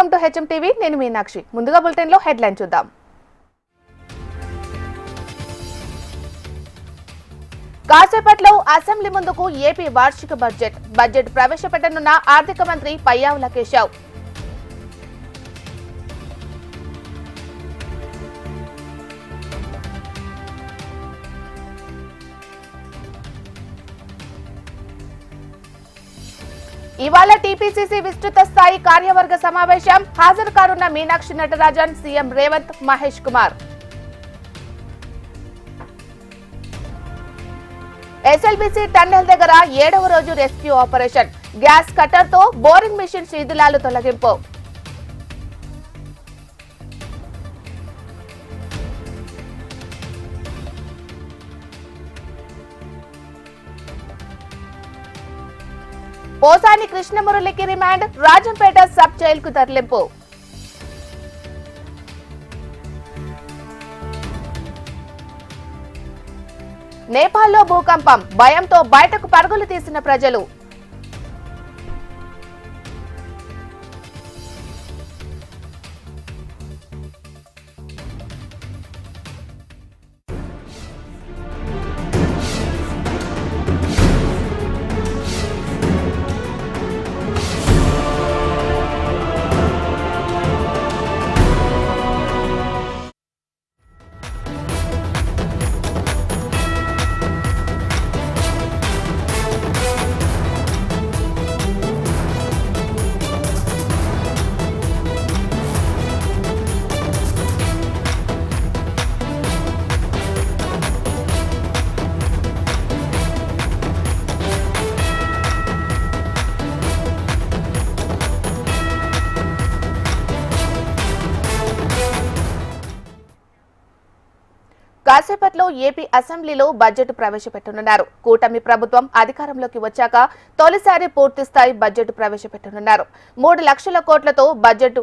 Welcome to HM TV. నేను మీనాక్షి. ముందుగా bulletin లో హెడ్లైన్ చూద్దాం. కాసేపట్లో అసెంబ్లీ ముందుకు ఏపీ వార్షిక బడ్జెట్ ప్రవేశపెట్టనున్న ఆర్థిక మంత్రి పయ్యావుల కేశవ్. ఇవాళ టీపీసీసీ విస్తృత స్థాయి కార్యవర్గ సమావేశం. హాజరు కానున్న Meenakshi Natarajan, CM Revanth, Mahesh Kumar. SLBC tunnel దగ్గర 7వ రోజు రెస్క్యూ ఆపరేషన్. గ్యాస్ కట్టర్ తో బోరింగ్ మిషన్ శిథిలాలు తొలగింపు. పోసాని కృష్ణమురళికి రిమాండ్. రాజంపేట సబ్ జైలుకు తరలింపు. నేపాల్లో భూకంపం. భయంతో బయటకు పరుగులు తీసిన ప్రజలు. కాసేపట్లో ఏపీ అసెంబ్లీలో బడ్జెట్ ప్రవేశపెట్టనున్నారు. కూటమి ప్రభుత్వం అధికారంలోకి వచ్చాక తొలిసారి పూర్తిస్థాయి బడ్జెట్ ప్రవేశపెట్టనున్నారు. 3 లక్షల కోట్లతో బడ్జెట్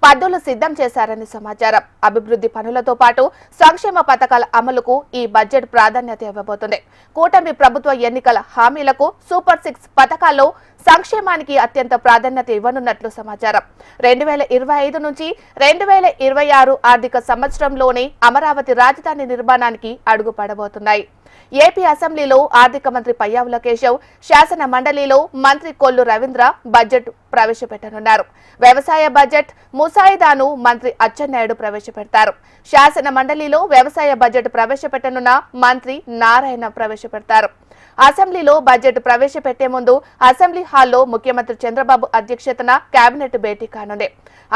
పద్దులు సిద్ధం చేశారని సమాచారం. అభివృద్ధి పనులతో పాటు సంక్షేమ పథకాల అమలుకు ఈ బడ్జెట్ ప్రాధాన్యత ఇవ్వబోతుంది. కూటమి ప్రభుత్వ ఎన్నికల హామీలకు సూపర్ 6 పథకాల్లో సంక్షేమానికి అత్యంత ప్రాధాన్యత ఇవ్వనున్నట్లు సమాచారం. 2025 నుంచి 2026 ఆర్థిక సంవత్సరంలోనే అమరావతి రాజధాని నిర్మాణానికి అడుగు పడబోతున్నాయి. ఏపీ అసెంబ్లీలో ఆర్థిక మంత్రి పయ్యావుల కేశవ్, శాసన మండలిలో మంత్రి కొల్లు రవీంద్ర బడ్జెట్ ప్రవేశపెట్టనున్నారు. వ్యవసాయ బడ్జెట్ ముసాయిదాను మంత్రి అచ్చెన్నాయుడు ప్రవేశపెడతారు. శాసన మండలిలో వ్యవసాయ బడ్జెట్ ప్రవేశపెట్టనున్న మంత్రి నారాయణ ప్రవేశపెడతారు. అసెంబ్లీలో బడ్జెట్ ప్రవేశపెట్టే ముందు అసెంబ్లీ హాల్లో ముఖ్యమంత్రి చంద్రబాబు అధ్యక్షతన కేబినెట్ భేటీ కానుంది.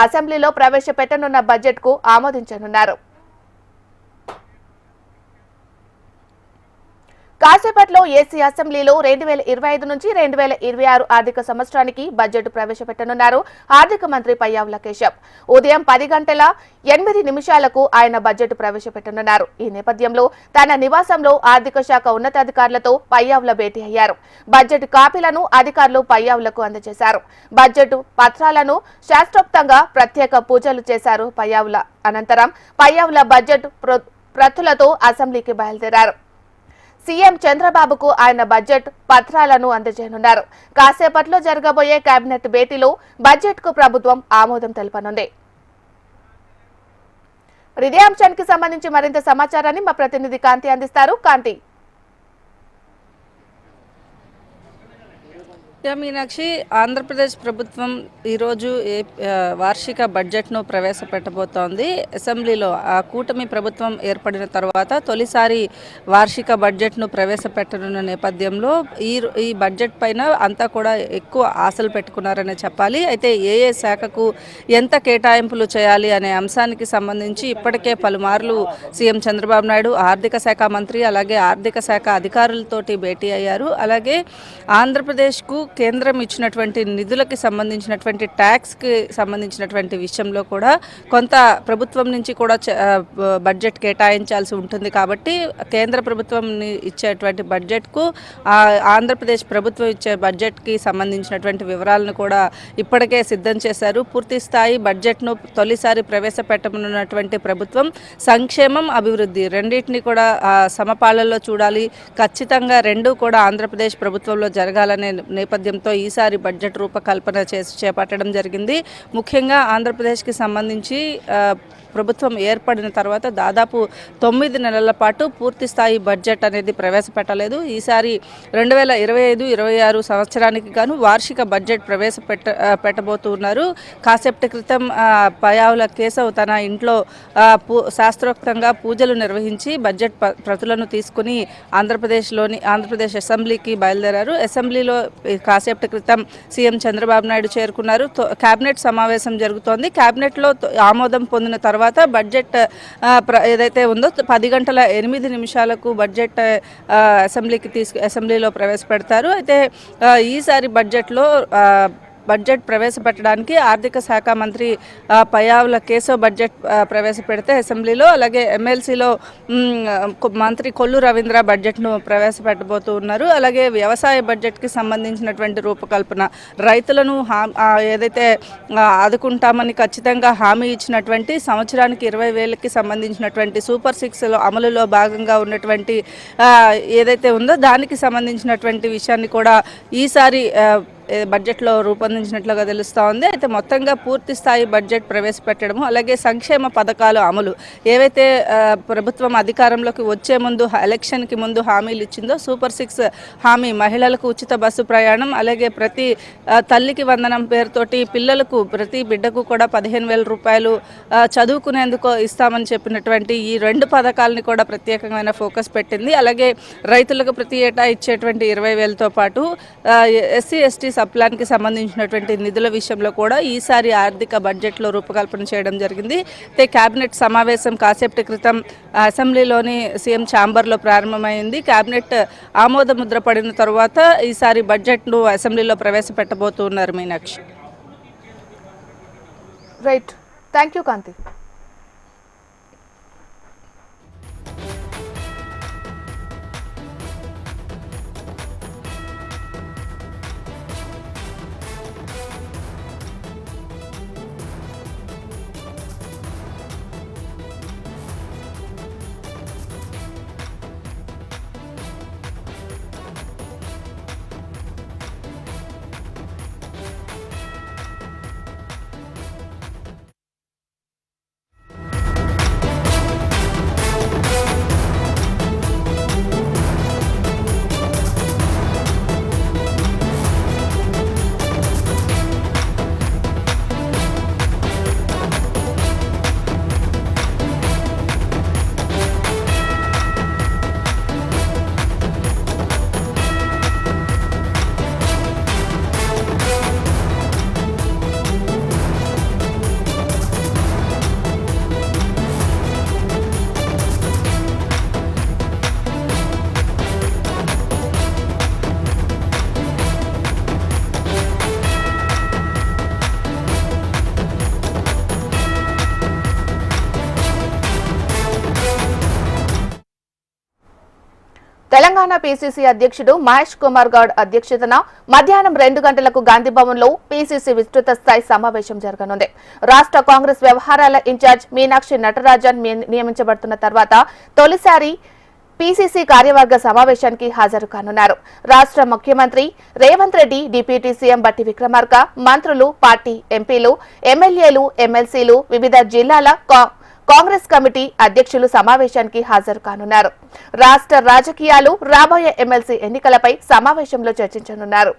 అసెంబ్లీలో ప్రవేశపెట్టనున్న బడ్జెట్ కు ఆమోదించనున్నారు. కాసేపట్లో ఏసీ అసెంబ్లీలో 2025 నుంచి 2026 ఆర్థిక సంవత్సరానికి బడ్జెట్ ప్రవేశపెట్టనున్నారు ఆర్థిక మంత్రి పయ్యావుల కేశవ్. ఉదయం 10 గంటల 8 నిమిషాలకు ఆయన బడ్జెట్ ప్రవేశపెట్టనున్నారు. ఈ నేపథ్యంలో తన నివాసంలో ఆర్థిక శాఖ ఉన్నతాధికారులతో పయ్యావుల భేటీ అయ్యారు. బడ్జెట్ కాపీలను అధికారులు పయ్యావులకు అందజేశారు. బడ్జెట్ పత్రాలను శాస్త్రోక్తంగా ప్రత్యేక పూజలు చేశారు పయ్యావుల. అనంతరం పయ్యావుల బడ్జెట్ ప్రతులతో అసెంబ్లీకి బయలుదేరారు. సీఎం చంద్రబాబుకు ఆయన బడ్జెట్ పత్రాలను అందజేయనున్నారు. కాసేపట్లో జరగబోయే కేబినెట్ భేటీలో బడ్జెట్ కు ప్రభుత్వం ఆమోదం తెలపనుంది. ఇదే అంశానికి సంబంధించి మరింత సమాచారాన్ని మా ప్రతినిధి కాంతి అందిస్తారు. కాంతి. మీనాక్షి, ఆంధ్రప్రదేశ్ ప్రభుత్వం ఈరోజు వార్షిక బడ్జెట్ను ప్రవేశపెట్టబోతోంది. అసెంబ్లీలో ఆ కూటమి ప్రభుత్వం ఏర్పడిన తర్వాత తొలిసారి వార్షిక బడ్జెట్ను ప్రవేశపెట్టనున్న నేపథ్యంలో ఈ బడ్జెట్ పైన అంతా కూడా ఎక్కువ ఆశలు పెట్టుకున్నారనే చెప్పాలి. అయితే ఏ శాఖకు ఎంత కేటాయింపులు చేయాలి అనే అంశానికి సంబంధించి ఇప్పటికే పలుమార్లు సీఎం చంద్రబాబు నాయుడు ఆర్థిక శాఖ మంత్రి అలాగే ఆర్థిక శాఖ అధికారులతోటి భేటీ అయ్యారు. అలాగే ఆంధ్రప్రదేశ్కు కేంద్రం ఇచ్చినటువంటి నిధులకి సంబంధించినటువంటి ట్యాక్స్కి సంబంధించినటువంటి విషయంలో కూడా కొంత ప్రభుత్వం నుంచి కూడా బడ్జెట్ కేటాయించాల్సి ఉంటుంది. కాబట్టి కేంద్ర ప్రభుత్వం ఇచ్చేటువంటి బడ్జెట్కు ఆంధ్రప్రదేశ్ ప్రభుత్వం ఇచ్చే బడ్జెట్కి సంబంధించినటువంటి వివరాలను కూడా ఇప్పటికే సిద్ధం చేశారు. పూర్తి స్థాయి బడ్జెట్ను తొలిసారి ప్రవేశపెట్టనున్నటువంటి ప్రభుత్వం సంక్షేమం, అభివృద్ధి రెండింటినీ కూడా సమపాలనలో చూడాలి. ఖచ్చితంగా రెండూ కూడా ఆంధ్రప్రదేశ్ ప్రభుత్వంలో జరగాలనే నేపథ్యం నేపథ్యంతో ఈసారి బడ్జెట్ రూపకల్పన చేపట్టడం జరిగింది. ముఖ్యంగా ఆంధ్రప్రదేశ్కి సంబంధించి ప్రభుత్వం ఏర్పడిన తర్వాత దాదాపు 9 నెలల పాటు పూర్తి స్థాయి బడ్జెట్ అనేది ప్రవేశపెట్టలేదు. ఈసారి 2025-26 సంవత్సరానికి గాను వార్షిక బడ్జెట్ పెట్టబోతున్నారు. కాసేపటి క్రితం పయావుల కేశవ్ తన ఇంట్లో శాస్త్రోక్తంగా పూజలు నిర్వహించి బడ్జెట్ ప్రతులను తీసుకుని ఆంధ్రప్రదేశ్ అసెంబ్లీకి బయలుదేరారు. అసెంబ్లీలో కాసేపటి క్రితం సీఎం చంద్రబాబు నాయుడు చేరుకున్నారు. కేబినెట్ సమావేశం జరుగుతోంది. కేబినెట్లో ఆమోదం పొందిన తర్వాత బడ్జెట్ ఏదైతే ఉందో 10:08 బడ్జెట్ అసెంబ్లీలో ప్రవేశపెడతారు. అయితే ఈసారి బడ్జెట్ ప్రవేశపెట్టడానికి ఆర్థిక శాఖ మంత్రి పయావుల కేశవ్ బడ్జెట్ ప్రవేశపెడితే అసెంబ్లీలో, అలాగే ఎమ్మెల్సీలో మంత్రి కొల్లు రవీంద్ర బడ్జెట్ను ప్రవేశపెట్టబోతున్నారు. అలాగే వ్యవసాయ బడ్జెట్కి సంబంధించినటువంటి రూపకల్పన, రైతులను ఏదైతే ఆదుకుంటామని ఖచ్చితంగా హామీ ఇచ్చినటువంటి సంవత్సరానికి 20,000కి సంబంధించినటువంటి సూపర్ 6 అమలులో భాగంగా ఉన్నటువంటి ఏదైతే ఉందో దానికి సంబంధించినటువంటి విషయాన్ని కూడా ఈసారి బడ్జెట్లో రూపొందించినట్లుగా తెలుస్తూ ఉంది. అయితే మొత్తంగా పూర్తి స్థాయి బడ్జెట్ ప్రవేశపెట్టడము, అలాగే సంక్షేమ పథకాలు అమలు, ఏవైతే ప్రభుత్వం అధికారంలోకి వచ్చే ముందు ఎలక్షన్కి ముందు హామీలు ఇచ్చిందో సూపర్ 6 హామీ, మహిళలకు ఉచిత బస్సు ప్రయాణం, అలాగే ప్రతి తల్లికి వందనం పేరుతోటి పిల్లలకు ప్రతి బిడ్డకు కూడా 15,000 రూపాయలు చదువుకునేందుకు ఇస్తామని చెప్పినటువంటి ఈ 2 పథకాలని కూడా ప్రత్యేకమైన ఫోకస్ పెట్టింది. అలాగే రైతులకు ప్రతి ఏటా ఇచ్చేటువంటి 20,000తో పాటు SC/ST సప్లాన్కి సంబంధించినటువంటి నిధుల విషయంలో కూడా ఈసారి ఆర్థిక బడ్జెట్లో రూపకల్పన చేయడం జరిగింది. అయితే కేబినెట్ సమావేశం కాసేపటి క్రితం అసెంబ్లీలోని సీఎం ఛాంబర్లో ప్రారంభమైంది. కేబినెట్ ఆమోద ముద్ర పడిన తర్వాత ఈసారి బడ్జెట్ను అసెంబ్లీలో ప్రవేశపెట్టబోతున్నారు. Meenakshi. Right, thank you Kanthi. Telangana PCC అధ్యక్షుడు మహేష్ కుమార్ గౌడ్ అధ్యక్షతన మధ్యాహ్నం 2 గంటలకు గాంధీభవన్లో పీసీసీ విస్తృత స్థాయి సమావేశం జరగనుంది. రాష్ట్ర కాంగ్రెస్ వ్యవహారాల ఇన్ఛార్జ్ మీనాక్షి నటరాజన్ నియమించబడుతున్న తర్వాత తొలిసారి పీసీసీ కార్యవర్గ సమావేశానికి హాజరు కానున్నారు. రాష్ట్ర ముఖ్యమంత్రి రేవంత్ రెడ్డి, డిప్యూటీ సీఎం బట్టి విక్రమార్క, మంత్రులు, పార్టీ ఎంపీలు, ఎమ్మెల్యేలు, ఎమ్మెల్సీలు, వివిధ జిల్లాల కాంగ్రెస్ కమిటీ అధ్యక్షులు సమావేశానికి హాజరు కానున్నారు. రాష్ట్ర రాజకీయాలు, రాబోయే ఎమ్మెల్సీ ఎన్నికలపై సమావేశంలో చర్చించనున్నారు.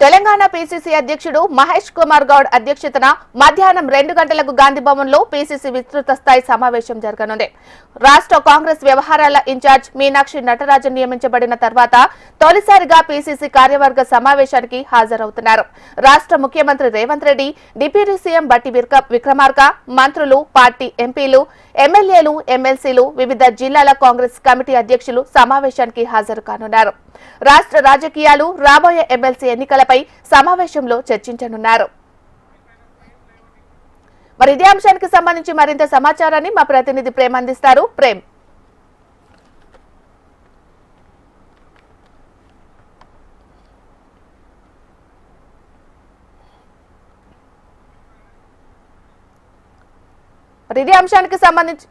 తెలంగాణ పీసీసీ అధ్యక్షుడు మహేష్ కుమార్ గౌడ్ అధ్యక్షతన మధ్యాహ్నం 2 గంటలకు గాంధీ భవన్ లో పీసీసీ విస్తృత స్థాయి సమావేశం జరగనుంది. రాష్ట్ర కాంగ్రెస్ వ్యవహారాల ఇన్ఛార్జ్ మీనాక్షి నటరాజన్ నియమించబడిన తర్వాత తొలిసారిగా పీసీసీ కార్యవర్గ సమావేశానికి హాజరవుతున్నారు. రాష్ట్ర ముఖ్యమంత్రి రేవంత్ రెడ్డి, డిప్యూటీ సీఎం బట్టి విక్రమార్క, మంత్రులు, పార్టీ ఎంపీలు, ఎమ్మెల్యేలు, ఎమ్మెల్సీలు, వివిధ జిల్లాల కాంగ్రెస్ కమిటీ అధ్యక్షులు సమావేశానికి హాజరు కానున్నారు. రాష్ట్ర రాజకీయాలు, రాబోయే ఎమ్మెల్సీ ఎన్నికలపై సమావేశంలో చర్చించనున్నారు. మరి ఇదే అంశానికి సంబంధించి మరింత సమాచారాన్ని మా ప్రతినిధి ప్రేమ్ అందిస్తారు. ప్రేమ్, మరి ఇదే అంశానికి సంబంధించి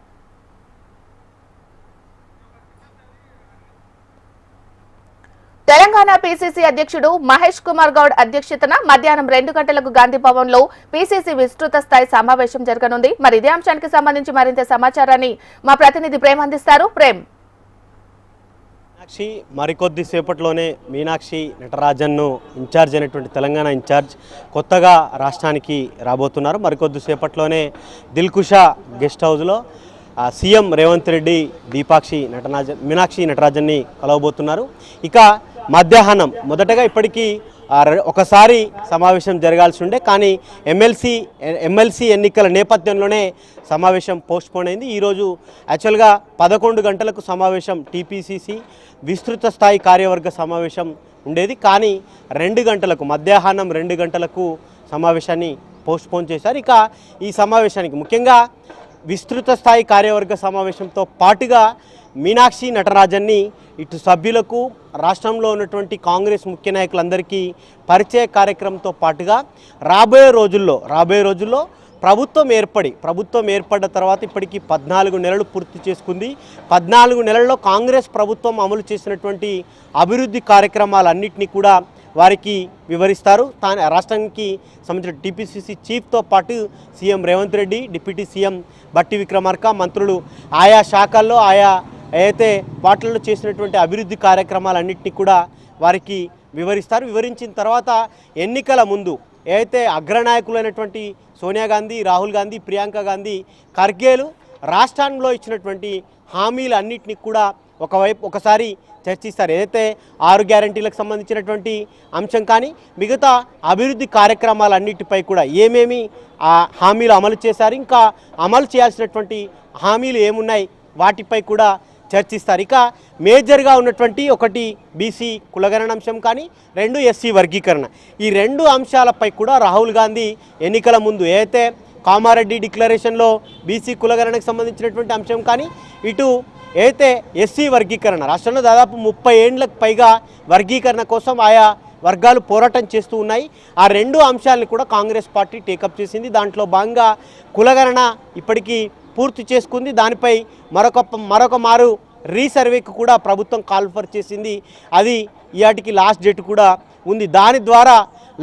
తెలంగాణ పీసీసీ అధ్యక్షుడు మహేష్ కుమార్ గౌడ్ అధ్యక్షతన మధ్యాహ్నం 2 గంటలకు గాంధీ భవన్ లో పీసీసీ విస్తృత స్థాయి సమావేశం జరగనుంది. మరి ఇదే అంశానికి సంబంధించి మరింత సమాచారాన్ని మా ప్రతినిధి ప్రేమ్ అందిస్తారు. ప్రేమ్, మీనాక్షి మరికొద్ది సేపట్లోనే మీనాక్షి నటరాజన్ను ఇన్ఛార్జ్ అయినటువంటి తెలంగాణ ఇన్ఛార్జ్ కొత్తగా రాష్ట్రానికి రాబోతున్నారు. మరికొద్ది సేపట్లోనే దిల్కుషా గెస్ట్ హౌస్లో సీఎం రేవంత్ రెడ్డి మీనాక్షి నటరాజన్ని కలవబోతున్నారు. ఇక మధ్యాహ్నం మొదటగా ఇప్పటికీ ఒకసారి సమావేశం జరగాల్సి ఉండే, కానీ ఎమ్మెల్సీ ఎన్నికల నేపథ్యంలోనే సమావేశం పోస్ట్పోన్ అయింది. ఈరోజు యాక్చువల్గా 11 గంటలకు సమావేశం, టీపీసీసీ విస్తృత స్థాయి కార్యవర్గ సమావేశం ఉండేది. కానీ మధ్యాహ్నం 2 గంటలకు సమావేశాన్ని పోస్ట్పోన్ చేశారు. ఇక ఈ సమావేశానికి ముఖ్యంగా విస్తృత స్థాయి కార్యవర్గ సమావేశంతో పాటుగా మీనాక్షి నటరాజన్ని ఇటు సభ్యులకు, రాష్ట్రంలో ఉన్నటువంటి కాంగ్రెస్ ముఖ్య నాయకులందరికీ పరిచయ కార్యక్రమంతో పాటుగా రాబోయే రోజుల్లో ప్రభుత్వం ఏర్పడ్డ తర్వాత ఇప్పటికీ 14 నెలలు పూర్తి చేసుకుంది. 14 నెలల్లో కాంగ్రెస్ ప్రభుత్వం అమలు చేసినటువంటి అభివృద్ధి కార్యక్రమాలన్నింటినీ కూడా వారికి వివరిస్తారు. రాష్ట్రానికి సంబంధించిన టీపీసీసీ చీఫ్తో పాటు CM Revanth Reddy, deputy CM బట్టి విక్రమార్క, మంత్రులు ఆయా శాఖల్లో ఏదైతే వాటిల్లో చేసినటువంటి అభివృద్ధి కార్యక్రమాలన్నింటినీ కూడా వారికి వివరిస్తారు. వివరించిన తర్వాత ఎన్నికల ముందు ఏదైతే అగ్రనాయకులైనటువంటి సోనియా గాంధీ, రాహుల్ గాంధీ, ప్రియాంక గాంధీ, ఖర్గేలు రాష్ట్రంలో ఇచ్చినటువంటి హామీలన్నింటినీ కూడా ఒకసారి చర్చిస్తారు. ఏదైతే 6 గ్యారంటీలకు సంబంధించినటువంటి అంశం కానీ మిగతా అభివృద్ధి కార్యక్రమాలన్నిటిపై కూడా ఏమేమి హామీలు అమలు చేశారు, ఇంకా అమలు చేయాల్సినటువంటి హామీలు ఏమున్నాయి, వాటిపై కూడా చర్చిస్తారు. ఇక మేజర్గా ఉన్నటువంటి ఒకటి బీసీ కులగణన అంశం కానీ, 2 ఎస్సీ వర్గీకరణ. ఈ 2 అంశాలపై కూడా రాహుల్ గాంధీ ఎన్నికల ముందు ఏదైతే కామారెడ్డి డిక్లరేషన్లో బీసీ కులగణనకు సంబంధించినటువంటి అంశం కానీ, ఇటు ఏదైతే ఎస్సీ వర్గీకరణ, రాష్ట్రంలో దాదాపు 30 ఏళ్లకు పైగా వర్గీకరణ కోసం ఆయా వర్గాలు పోరాటం చేస్తూ ఉన్నాయి. ఆ 2 అంశాలను కూడా కాంగ్రెస్ పార్టీ టేకప్ చేసింది. దాంట్లో భాగంగా కులగణన ఇప్పటికీ పూర్తి చేసుకుంది. దానిపై మరొక మారు రీసర్వేకు కూడా ప్రభుత్వం కాల్ఫర్ చేసింది. అది ఇయాటికి లాస్ట్ డేట్ కూడా ఉంది. దాని ద్వారా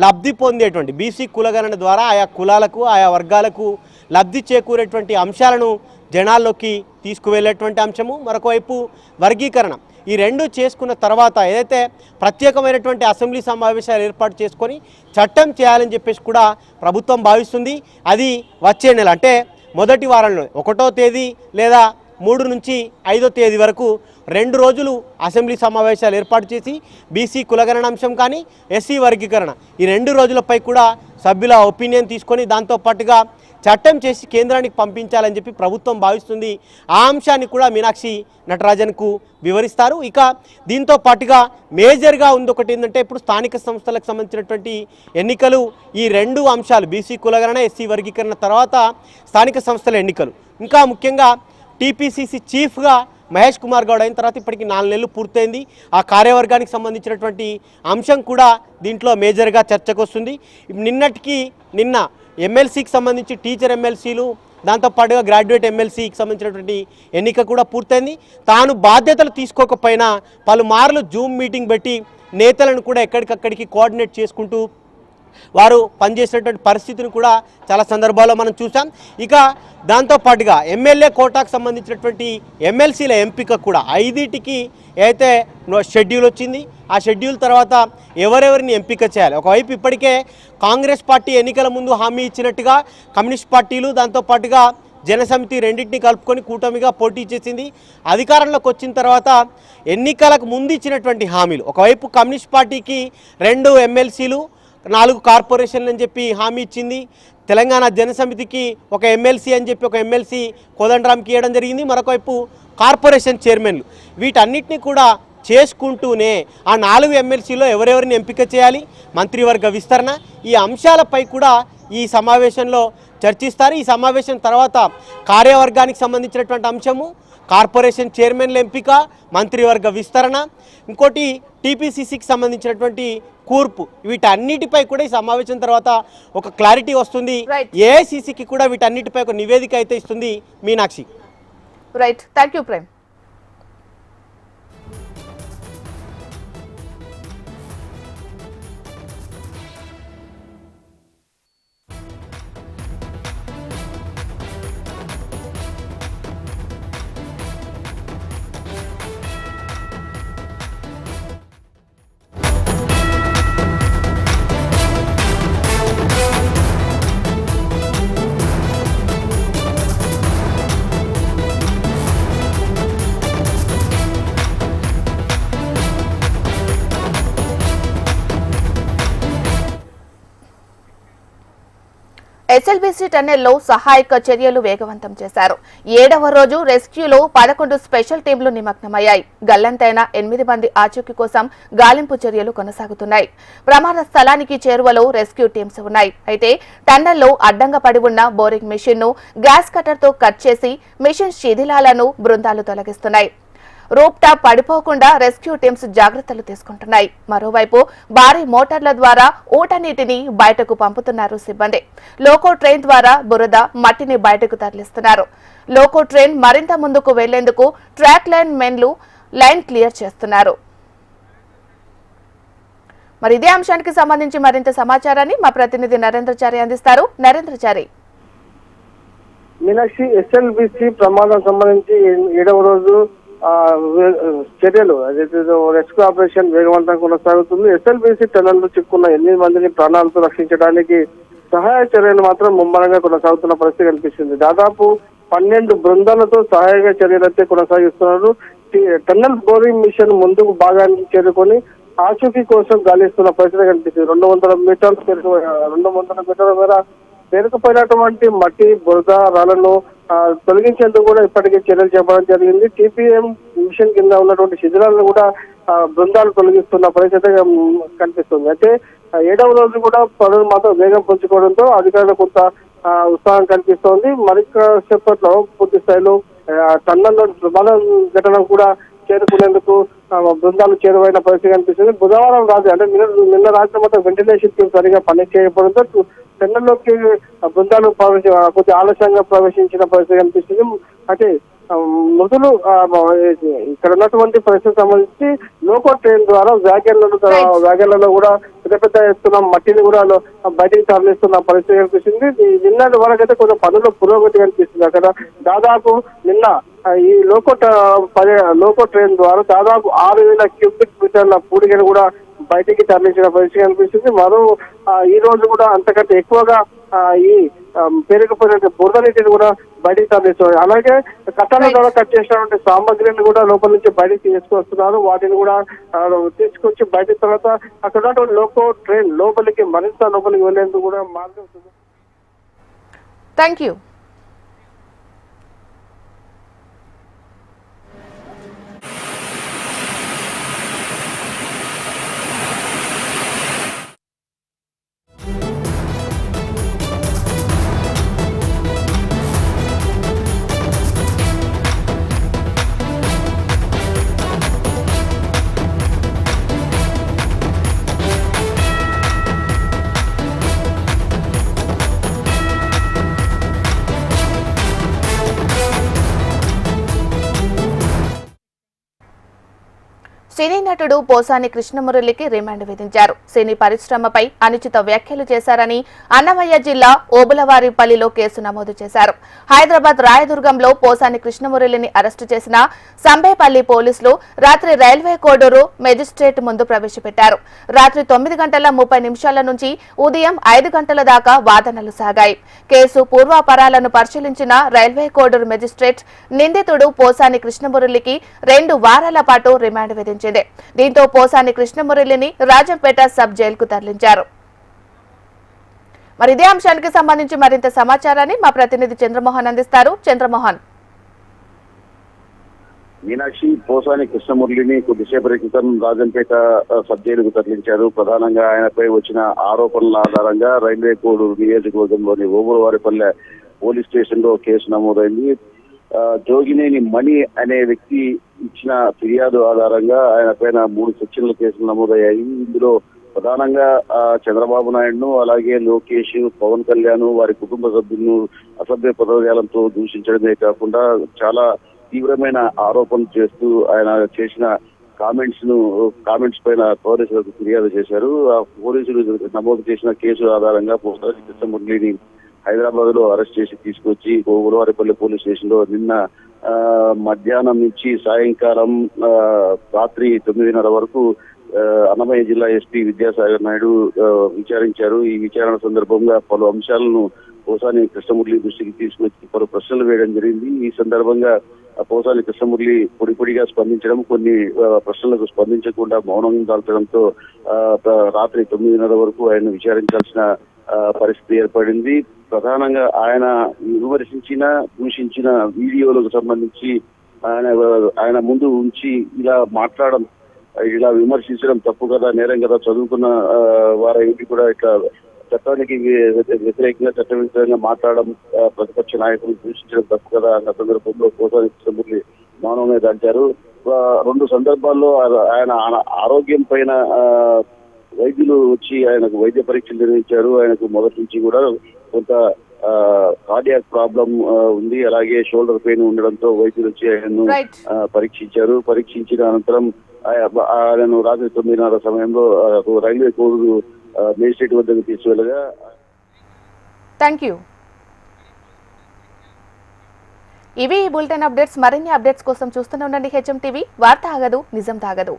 లబ్ధి పొందేటువంటి బీసీ కులగణన ద్వారా ఆయా కులాలకు, ఆయా వర్గాలకు లబ్ధి చేకూరేటువంటి అంశాలను జనాల్లోకి తీసుకువెళ్ళేటువంటి అంశము. మరొకవైపు వర్గీకరణ. ఈ 2 చేసుకున్న తర్వాత ఏదైతే ప్రత్యేకమైనటువంటి అసెంబ్లీ సమావేశాలు ఏర్పాటు చేసుకొని చట్టం చేయాలని చెప్పేసి కూడా ప్రభుత్వం భావిస్తుంది. అది వచ్చే నెల, అంటే మొదటి వారంలో 1వ తేదీ లేదా 3 నుంచి 5వ తేదీ వరకు 2 రోజులు అసెంబ్లీ సమావేశాలు ఏర్పాటు చేసి బీసీ కులగణన అంశం కానీ, ఎస్సీ వర్గీకరణ ఈ 2 రోజులపై కూడా సభ్యుల ఒపీనియన్ తీసుకొని దాంతోపాటుగా చట్టం చేసి కేంద్రానికి పంపించాలని చెప్పి ప్రభుత్వం భావిస్తుంది. ఆ అంశాన్ని కూడా మీనాక్షి నటరాజన్కు వివరిస్తారు. ఇక దీంతో పాటుగా మేజర్గా ఉంది ఒకటి ఏంటంటే, ఇప్పుడు స్థానిక సంస్థలకు సంబంధించినటువంటి ఎన్నికలు. ఈ 2 అంశాలు బీసీ కులగణన, ఎస్సీ వర్గీకరణ తర్వాత స్థానిక సంస్థల ఎన్నికలు. ఇంకా ముఖ్యంగా టీపీసీసీ చీఫ్గా మహేష్ కుమార్ గౌడ్ అయిన తర్వాత ఇప్పటికి 4 నెలలు పూర్తయింది. ఆ కార్యవర్గానికి సంబంధించినటువంటి అంశం కూడా దీంట్లో మేజర్గా చర్చకు వస్తుంది. నిన్న ఎమ్మెల్సీకి సంబంధించి టీచర్ ఎమ్మెల్సీలు, దాంతోపాటుగా గ్రాడ్యుయేట్ ఎమ్మెల్సీకి సంబంధించినటువంటి ఎన్నిక కూడా పూర్తయింది. తాను బాధ్యతలు తీసుకోకపోయినా పలుమార్లు జూమ్ మీటింగ్ పెట్టి నేతలను కూడా ఎక్కడికక్కడికి కోఆర్డినేట్ చేసుకుంటూ వారు పనిచేసినటువంటి పరిస్థితిని కూడా చాలా సందర్భాల్లో మనం చూసాం. ఇక దాంతోపాటుగా ఎమ్మెల్యే కోటాకు సంబంధించినటువంటి ఎమ్మెల్సీల ఎంపిక కూడా 5టికి అయితే షెడ్యూల్ వచ్చింది. ఆ షెడ్యూల్ తర్వాత ఎవరెవరిని ఎంపిక చేయాలి. ఒకవైపు ఇప్పటికే కాంగ్రెస్ పార్టీ ఎన్నికల ముందు హామీ ఇచ్చినట్టుగా కమ్యూనిస్ట్ పార్టీలు దాంతోపాటుగా జనసమితి రెండింటిని కలుపుకొని కూటమిగా పోటీ చేసింది. అధికారంలోకి వచ్చిన తర్వాత ఎన్నికలకు ముందు ఇచ్చినటువంటి హామీలు, ఒకవైపు కమ్యూనిస్ట్ పార్టీకి 2 ఎమ్మెల్సీలు 4 కార్పొరేషన్లు అని చెప్పి హామీ ఇచ్చింది. తెలంగాణ జనసమితికి 1 ఎమ్మెల్సీ అని చెప్పి 1 ఎమ్మెల్సీ కోదండరాంకి ఇవ్వడం జరిగింది. మరొకవైపు కార్పొరేషన్ చైర్మన్లు, వీటన్నిటిని కూడా చేసుకుంటూనే ఆ 4 ఎమ్మెల్సీలో ఎవరెవరిని ఎంపిక చేయాలి, మంత్రివర్గ విస్తరణ, ఈ అంశాలపై కూడా ఈ సమావేశంలో చర్చిస్తారు. ఈ సమావేశం తర్వాత కార్యవర్గానికి సంబంధించినటువంటి అంశము, కార్పొరేషన్ చైర్మన్ల ఎంపిక, మంత్రివర్గ విస్తరణ, ఇంకోటి టీపీసీసీకి సంబంధించినటువంటి కూర్పు, వీటన్నిటిపై కూడా ఈ సమావేశం తర్వాత ఒక క్లారిటీ వస్తుంది. ఏఐసీసీకి కూడా వీటన్నిటిపై ఒక నివేదిక అయితే ఇస్తుంది Meenakshi. Right, thank you Prem. SLBC టన్నెల్లో సహాయక చర్యలు వేగవంతం చేశారు. 7వ రోజు రెస్క్యూలో 11 స్పెషల్ టీంలు నిమగ్నమయ్యాయి. గల్లంతైన 8 మంది ఆచూకీ కోసం గాలింపు చర్యలు కొనసాగుతున్నాయి. ప్రమాద స్థలానికి చేరువలో రెస్క్యూ టీమ్స్ ఉన్నాయి. అయితే టన్నెల్లో అడ్డంగా పడి ఉన్న బోరింగ్ మిషన్ ను గ్యాస్ కట్టర్తో కట్ చేసి మిషన్ శిథిలాలను బృందాలు తొలగిస్తున్నాయి. రూప్ టాప్ పడిపోకుండా రెస్క్యూ టీమ్స్ జాగ్రత్తలు తీసుకుంటున్నాయి. మరోవైపు భారీ మోటార్ల ద్వారా ఊట నీటిని బయటకు పంపుతున్నారు సిబ్బంది. లోకో ట్రైన్ ద్వారా బురద, మట్టిని బయటకు తరలిస్తున్నారు. లోకో ట్రైన్ మరింత ముందుకు వెళ్లేందుకు ట్రాక్ లైన్ మెన్లు లైన్ క్లియర్ చేస్తున్నారు. మరి ఇదే అంశానికి సంబంధించి మరింత సమాచారాన్ని మా ప్రతినిధి నరేంద్రచారి అందిస్తారు. నరేంద్రచారి. మీనాక్షి, ఎస్ఎల్బీసీ ప్రమాదం సంబంధించి 7వ రోజు చర్యలు రెస్క్యూ ఆపరేషన్ వేగవంతంగా కొనసాగుతుంది. ఎస్ఎల్బీసీ టన్నెల్లో చిక్కున్న 8 మందిని ప్రాణాలతో రక్షించడానికి సహాయ చర్యలు మాత్రం ముమ్మరంగా కొనసాగుతున్న పరిస్థితి కనిపిస్తుంది. దాదాపు 12 బృందాలతో సహాయక చర్యలు అయితే కొనసాగిస్తున్నారు. టన్నెల్ బోరింగ్ మిషన్ ముందుకు భాగానికి చేరుకొని ఆచూకీ కోసం గాలిస్తున్న పరిస్థితి కనిపిస్తుంది. 200 మీటర్ల మేర పేరుకుపోయినటువంటి మట్టి, బురద, రాళ్లను తొలగించేందుకు కూడా ఇప్పటికే చర్యలు చేపట్టడం జరిగింది. టీపీఎం మిషన్ కింద ఉన్నటువంటి శిథిలాలను కూడా బృందాలు తొలగిస్తున్న పరిస్థితి కనిపిస్తుంది. అయితే 7వ రోజు కూడా పనులు మాత్రం వేగం పుంజుకోవడంతో అధికారులు కొంత ఉత్సాహం కనిపిస్తోంది. మరికొద్దిసేపట్లో పూర్తి స్థాయిలో టన్నెల్లో ప్రమాదం ఘటన కూడా చేరుకునేందుకు బృందాలు చేరువైన పరిస్థితి కనిపిస్తుంది. బుధవారం రాత్రి అంటే నిన్న రాత్రి మొత్తం వెంటిలేషన్ సరిగా పని చేయకపోవడంతో టన్నెల్లోకి బృందాలు కొద్దిగా ఆలస్యంగా ప్రవేశించిన పరిస్థితి కనిపిస్తుంది. అంటే మృతులు ఇక్కడ ఉన్నటువంటి పరిస్థితికి సంబంధించి లోకో ట్రైన్ ద్వారా వ్యాగన్లలో కూడా పెద్ద ఎత్తున మట్టిని కూడా బయటికి తరలిస్తున్న పరిస్థితి కనిపిస్తుంది. నిన్నటి వరకైతే కొంచెం పనుల పురోగతి కనిపిస్తుంది. అక్కడ దాదాపు నిన్న ఈ లోకో ట్రైన్ ద్వారా దాదాపు 6,000 క్యూబిక్ మీటర్ల పూడికను కూడా బయటికి తరలించిన పరిస్థితి కనిపిస్తుంది. ఈ రోజు కూడా అంతకంటే ఎక్కువగా ఈ పేరుకుపోయిన బురద నీటిని కూడా బయటికి తరలిస్తున్నారు. అలాగే కట్టల ద్వారా కట్ చేసినటువంటి సామాగ్రిని కూడా లోపల నుంచి బయటికి తీసుకొస్తున్నారు. వాటిని కూడా తీసుకొచ్చి బయట తర్వాత అక్కడ ఉన్నటువంటి లోకో ట్రైన్ మరింత లోపలికి వెళ్లేందుకు కూడా మార్గం. Thank you. సినీ నటీనటుడు పోసాని కృష్ణమురళికి రిమాండ్ విధించారు. సినీ పరిశ్రమపై అనుచిత వ్యాఖ్యలు చేశారని అన్నమయ్య జిల్లా ఓబులవారిపల్లిలో కేసు నమోదు చేశారు. హైదరాబాద్ రాయదుర్గంలో పోసాని కృష్ణమురళిని అరెస్టు చేసిన సంబేపల్లి పోలీసులు రాత్రి రైల్వే కోడూరు మెజిస్ట్రేట్ ముందు ప్రవేశపెట్టారు. రాత్రి 9:30 నుంచి ఉదయం 5 గంటల దాకా వాదనలు సాగాయి. కేసు పూర్వాపరాలను పరిశీలించిన రైల్వే కోడూరు మెజిస్ట్రేట్ నిందితుడు పోసాని కృష్ణమురళికి 2 వారాల పాటు రిమాండ్ విధించింది. దీంతో పోసాని కృష్ణమురళిని రాజంపేట సబ్ జైలుకు తరలించారు. మరి ఇదే అంశానికి సంబంధించి మరింత సమాచారాన్ని మా ప్రతినిధి చంద్రమోహన్ అందిస్తారు. చంద్రమోహన్. మీనాక్షి పోసాని కృష్ణమురళిని కొద్దిసేపటి క్రితం రాజంపేట సబ్ జైలుకు తరలించారు. ప్రధానంగా ఆయనపై వచ్చిన ఆరోపణల ఆధారంగా రైల్వే కోడూరు నియోజకవర్గంలోని ఓబులవారిపల్లె పోలీస్ స్టేషన్ లో కేసు నమోదైంది. జోగినేని మణి అనే వ్యక్తి ఇచ్చిన ఫిర్యాదు ఆధారంగా ఆయన పైన 3 సెక్షన్ల కేసులు నమోదయ్యాయి. ఇందులో ప్రధానంగా చంద్రబాబు నాయుడును, అలాగే లోకేష్, పవన్ కళ్యాణ్, వారి కుటుంబ సభ్యులను అసభ్య పదజాలంతో దూషించడమే కాకుండా చాలా తీవ్రమైన ఆరోపణలు చేస్తూ ఆయన చేసిన కామెంట్స్ పైన పోలీసులకు ఫిర్యాదు చేశారు. ఆ పోలీసులు నమోదు చేసిన కేసు ఆధారంగా పోసాని కృష్ణమురళిని హైదరాబాద్ లో అరెస్ట్ చేసి తీసుకొచ్చి ఓబులవారిపల్లి పోలీస్ స్టేషన్ లో నిన్న మధ్యాహ్నం నుంచి సాయంకాలం రాత్రి 9:30 వరకు అన్నమయ్య జిల్లా ఎస్పీ విద్యాసాగర్ నాయుడు విచారించారు. ఈ విచారణ సందర్భంగా పలు అంశాలను పోసాని కృష్ణమురళి దృష్టికి తీసుకొచ్చి పలు ప్రశ్నలు వేయడం జరిగింది. ఈ సందర్భంగా పోసాని కృష్ణమురళి పొడిగా స్పందించడం, కొన్ని ప్రశ్నలకు స్పందించకుండా మౌనం దాల్చడంతో రాత్రి 9:30 వరకు ఆయన విచారించాల్సిన పరిస్థితి ఏర్పడింది. ప్రధానంగా ఆయన విమర్శించిన, దూషించిన వీడియోలకు సంబంధించి ఆయన ముందు ఉంచి ఇలా విమర్శించడం తప్పు కదా, నేరం కదా, చదువుకున్న వారైంటి కూడా ఇట్లా చట్టానికి వ్యతిరేకంగా చట్టవిరుద్ధంగా మాట్లాడడం, ప్రతిపక్ష నాయకులు దూషించడం తప్పు కదా అన్న సందర్భంలో పోసాని కృష్ణమురళి మౌనమే దాల్చారు. 2 సందర్భాల్లో ఆయన ఆరోగ్యం పైన వైద్యులు వచ్చి ఆయనకు వైద్య పరీక్షలు నిర్వహించారు. ఆయనకు మొదటి నుంచి కూడా కొంత కార్డియాక్ ప్రాబ్లం ఉంది, అలాగే షోల్డర్ పెయిన్ ఉండడంతో వైద్యులు వచ్చి ఆయనను పరీక్షించారు. పరీక్షించిన అనంతరం ఆయనను రాత్రి 9:30 సమయంలో రైల్వే కోడూరు మేజిస్ట్రేట్ వద్దకు తీసుకెళ్లగా. థాంక్యూ. ఇవి బులెటిన్ అప్డేట్స్. మరిన్ని అప్డేట్స్ కోసం చూస్తూనే ఉండండి హెచ్ఎం టీవీ. వార్త ఆగదు, నిజం తాగదు.